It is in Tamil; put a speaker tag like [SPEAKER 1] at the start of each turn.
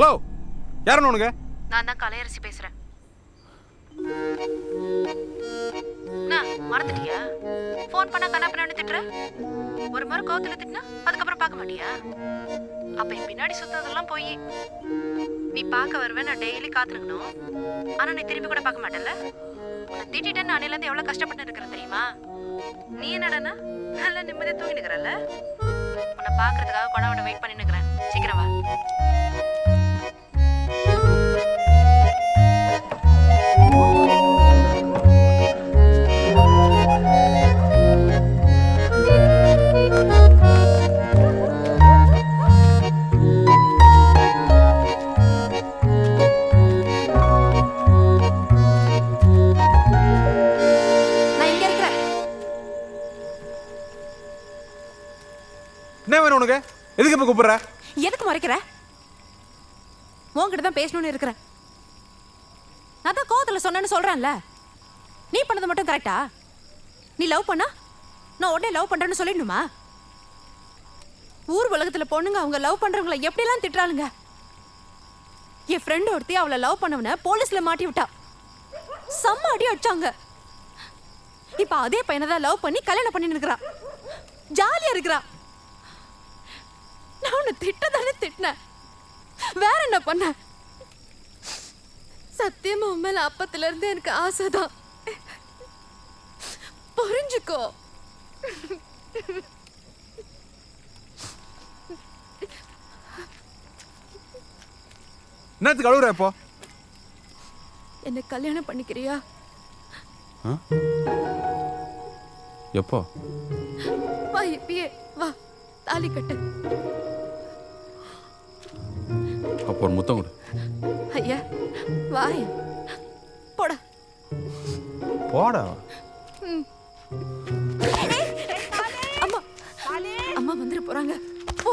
[SPEAKER 1] ஹலோ, யாருன்னு உனக்கு?
[SPEAKER 2] நான் தான் கலையரசி பேசுறேன். மறந்துட்டியா? போன் பண்ணா கண்ணாப்பின்னு திட்டுற. ஒரு முறை கோவத்துல திட்டினா அதுக்கப்புறம் பார்க்க மாட்டியா? அப்ப என் பின்னாடி சுத்ததெல்லாம் போய் நீ பார்க்க வருவேன். நான் டெய்லி காத்துருக்கணும். ஆனா நீ திருப்பி கூட பார்க்க மாட்டேன்ல. உன்னை திட்டிட்டேன்னு அன்னையில இருந்து எவ்வளவு கஷ்டப்பட்டு இருக்கிறேன் தெரியுமா? நீ என்னடனா நல்லா நிம்மதியா தூங்கி நிக்கிறல்ல. உன்னை பாக்குறதுக்காக கொண்டாட வெயிட் பண்ணி நிக்கிறேன். சீக்கிரம் வா.
[SPEAKER 1] என்ன வேணும் உனக்கு? எதுக்கு இப்ப கூப்பிடுற?
[SPEAKER 2] எதுக்கு மறைக்கிற? உன்கிட்ட தான் பேசணும்னு இருக்கிறேன். நான் தான் கோவத்துல சொன்னேன்னு சொல்றேன்ல. நீ பண்ணது மட்டும் கரெக்டா? நீ லவ் பண்ணா நான் உடனே லவ் பண்றேன்னு சொல்லிடணுமா? ஊர் உலகத்துல பொண்ணுங்க அவங்க லவ் பண்றவங்கள எப்படிலாம் திட்டுறாளுங்க. என் ஃப்ரெண்ட் ஒருத்தி அவளை லவ் பண்ணவன போலீஸ்ல மாட்டி விட்டா. செம்ம அடி அடிச்சாங்க. இப்ப அதே பையனை தான் லவ் பண்ணி கல்யாணம் பண்ணி இருக்கிறா. ஜாலியா இருக்கிறா. நான் உன்னை திட்டதானே திட்டினேன். வேற என்ன பண்ண? சத்தியமா உன் மேல அப்பத்துல இருந்து எனக்கு ஆசைதான். புரிஞ்சுக்கோ.
[SPEAKER 1] என்னத்துக்கு அழுகுற இப்போ?
[SPEAKER 2] என்ன கல்யாணம் பண்ணிக்கிறியா?
[SPEAKER 1] எப்போ?
[SPEAKER 2] வா இப்பயே வா, தாலி கட்டு.
[SPEAKER 1] அப்போ ஒரு முத்தம் கொடு.
[SPEAKER 2] ஐயா வாய் போடா.
[SPEAKER 1] போடா.
[SPEAKER 2] அம்மா அம்மா வந்துட போறாங்க. போ.